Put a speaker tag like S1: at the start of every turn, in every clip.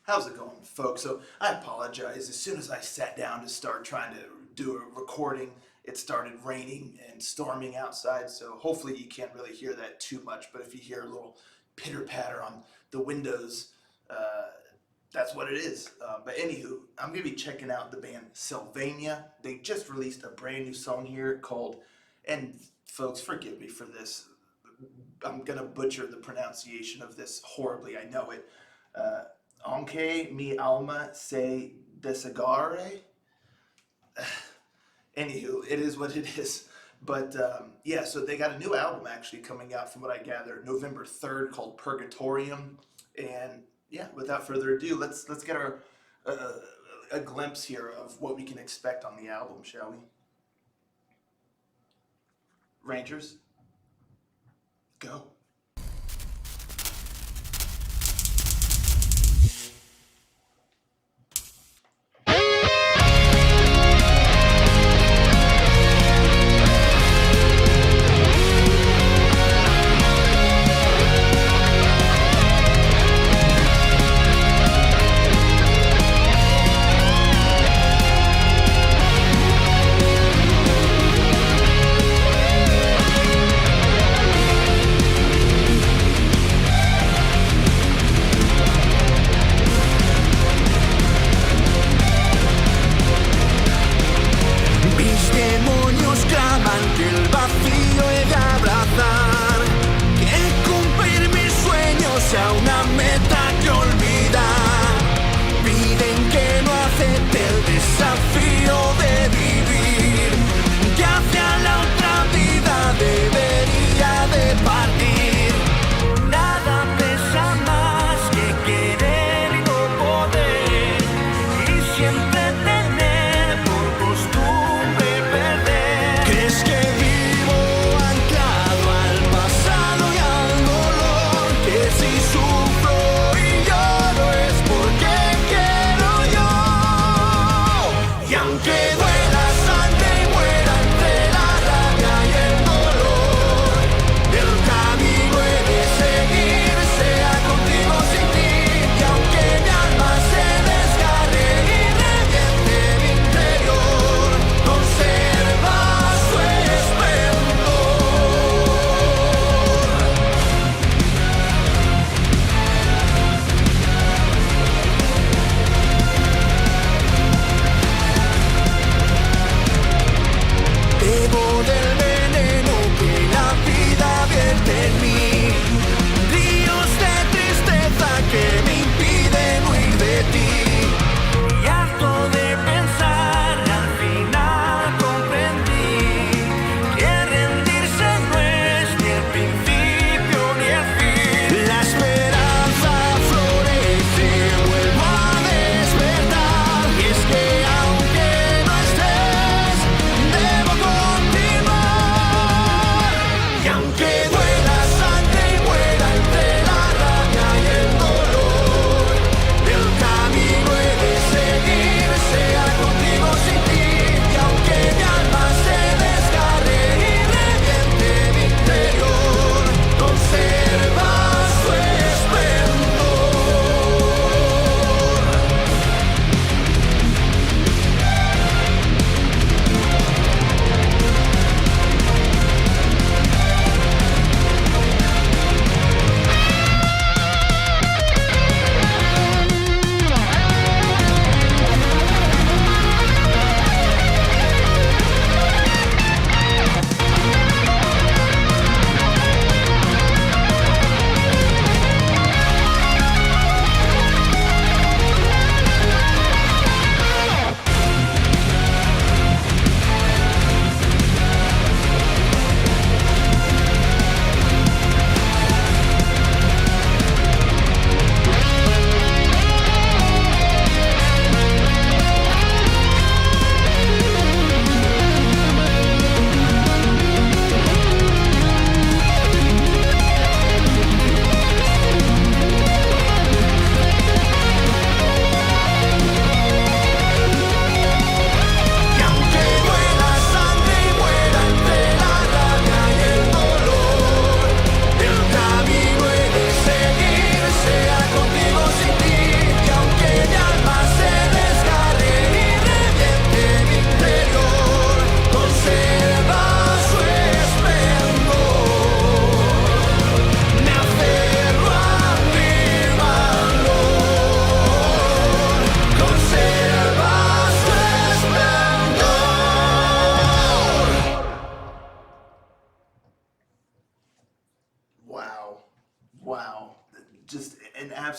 S1: How's it going, folks? So I apologize. As soon as I sat down to start trying to do a recording, it started raining and storming outside. So hopefully you can't really hear that too much. But if you hear a little pitter patter on the windows, that's what it is. But anywho, I'm gonna be checking out the band Sylvania. They just released a brand new song here called, and folks, forgive me for this. I'm gonna butcher the pronunciation of this horribly. I know it. Aunque mi alma se desgarre. Anywho, it is what it is. But yeah, so they got a new album actually coming out, from what I gather, November 3rd, called Purgatorium. And yeah, without further ado, let's get a glimpse here of what we can expect on the album, shall we? Rangers, go.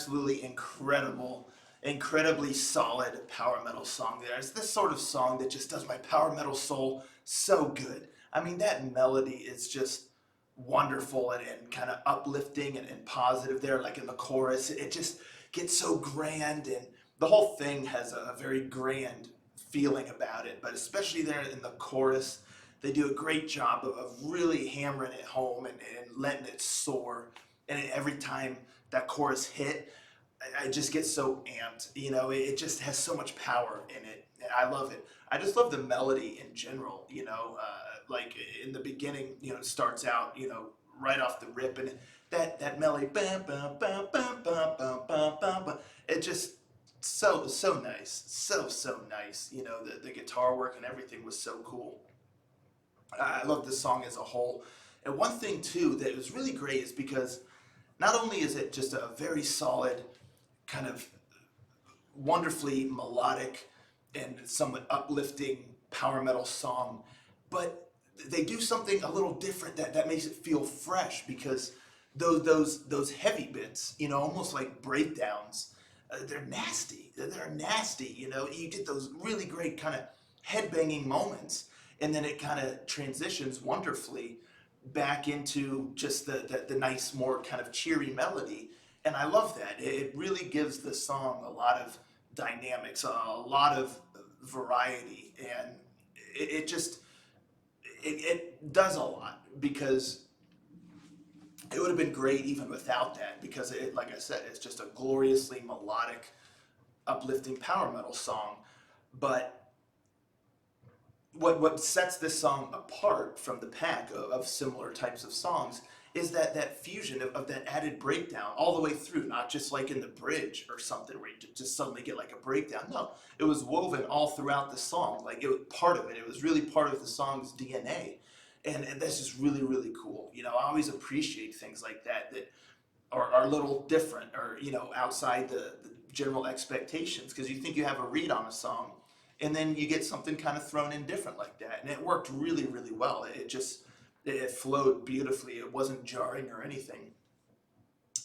S1: absolutely incredibly solid power metal song there. It's this sort of song that just does my power metal soul so good. I mean, that melody is just wonderful and kind of uplifting and positive there, like in the chorus. It just gets so grand, and the whole thing has a very grand feeling about it, but especially there in the chorus, they do a great job of really hammering it home and letting it soar. And every time that chorus hit, I just get so amped. You know, it just has so much power in it. And I love it. I just love the melody in general. Like in the beginning, it starts out, right off the rip, and that melody, bam, bam, bam, bam, bam, bam, bam, bam, bam, it just so nice, so nice. The guitar work and everything was so cool. I love this song as a whole. And one thing too that was really great is because not only is it just a very solid kind of wonderfully melodic and somewhat uplifting power metal song, but they do something a little different that makes it feel fresh because those heavy bits, almost like breakdowns, they're nasty. They're nasty. You get those really great kind of headbanging moments, and then it kind of transitions wonderfully back into just the nice, more kind of cheery melody. And I love that. It really gives the song a lot of dynamics, a lot of variety, and it just it does a lot because it would have been great even without that because like I said, it's just a gloriously melodic, uplifting power metal song. But what sets this song apart from the pack of similar types of songs is that fusion of that added breakdown all the way through, not just like in the bridge or something where you just suddenly get like a breakdown. No, it was woven all throughout the song. Like it was part of it. It was really part of the song's DNA. And that's just really cool. I always appreciate things like that are a little different or, outside the general expectations because you think you have a read on a song and then you get something kind of thrown in different like that. And it worked really well. It flowed beautifully. It wasn't jarring or anything.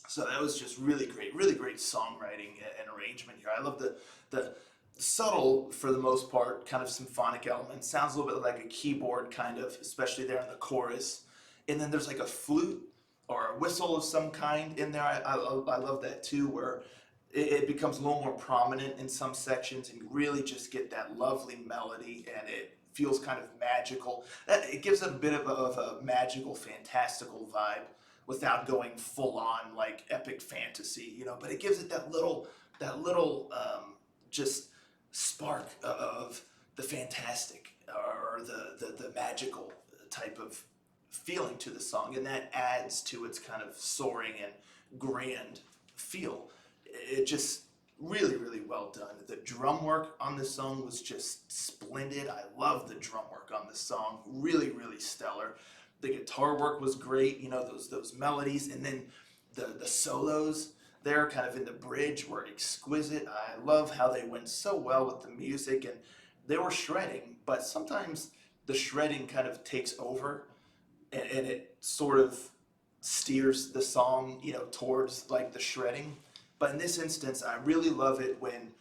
S1: So that was just really great songwriting and arrangement here. I love the subtle, for the most part, kind of symphonic element. Sounds a little bit like a keyboard kind of, especially there in the chorus. And then there's like a flute or a whistle of some kind in there. I love that too, where it becomes a little more prominent in some sections and you really just get that lovely melody and it feels kind of magical. It gives it a bit of a magical, fantastical vibe without going full on like epic fantasy, but it gives it that little just spark of the fantastic or the magical type of feeling to the song, and that adds to its kind of soaring and grand feel. It just really well done. The drum work on this song was just splendid. I love the drum work on this song. Really stellar. The guitar work was great. Those melodies, and then the solos there, kind of in the bridge, were exquisite. I love how they went so well with the music, and they were shredding, but sometimes the shredding kind of takes over, and it sort of steers the song, towards like the shredding. But in this instance, I really love it when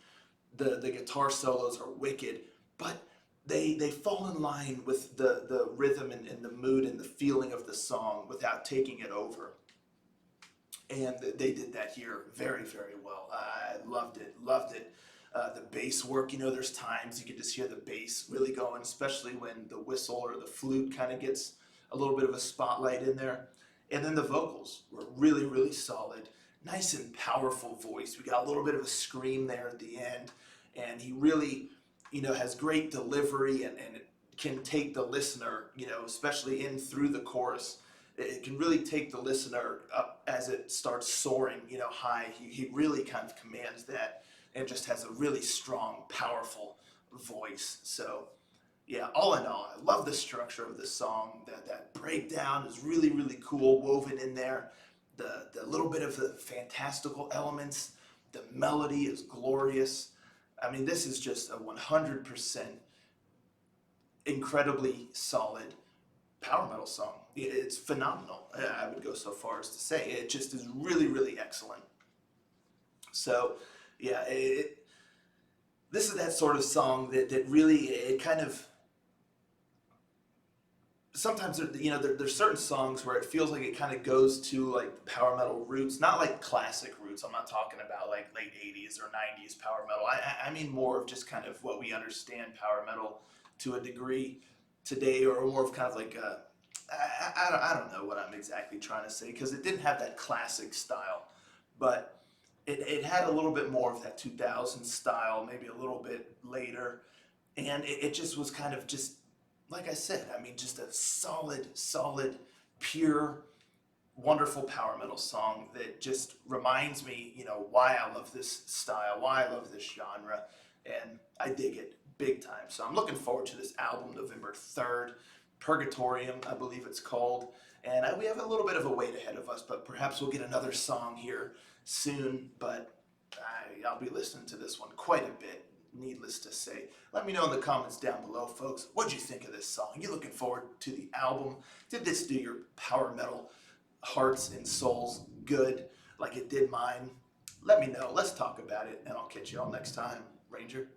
S1: the guitar solos are wicked, but they fall in line with the rhythm and the mood and the feeling of the song without taking it over. And they did that here very well. I loved it. The bass work, there's times you can just hear the bass really going, especially when the whistle or the flute kind of gets a little bit of a spotlight in there. And then the vocals were really solid. Nice and powerful voice. We got a little bit of a scream there at the end. And he really, has great delivery and it can take the listener, especially in through the chorus. It can really take the listener up as it starts soaring, high. He really kind of commands that and just has a really strong, powerful voice. So yeah, all in all, I love the structure of the song. That breakdown is really cool, woven in there. The little bit of the fantastical elements. The melody is glorious. I mean, this is just a 100% incredibly solid power metal song. It's phenomenal. I would go so far as to say it just is really excellent. So yeah, this is that sort of song that really it kind of sometimes there's certain songs where it feels like it kind of goes to like power metal roots, not like classic roots. I'm not talking about like late 80s or 90s power metal. I mean more of just kind of what we understand power metal to a degree today, or more of kind of like I don't know what I'm exactly trying to say, because it didn't have that classic style, but it had a little bit more of that 2000s style, maybe a little bit later, and it just was kind of just like I said. I mean, just a solid, pure, wonderful power metal song that just reminds me, why I love this style, why I love this genre, and I dig it big time. So I'm looking forward to this album, November 3rd, Purgatorium, I believe it's called. And we have a little bit of a wait ahead of us, but perhaps we'll get another song here soon. But I'll be listening to this one quite a bit, needless to say. Let me know in the comments down below, folks. What'd you think of this song? You looking forward to the album? Did this do your power metal hearts and souls good like it did mine? Let me know. Let's talk about it, and I'll catch you all next time. Ranger.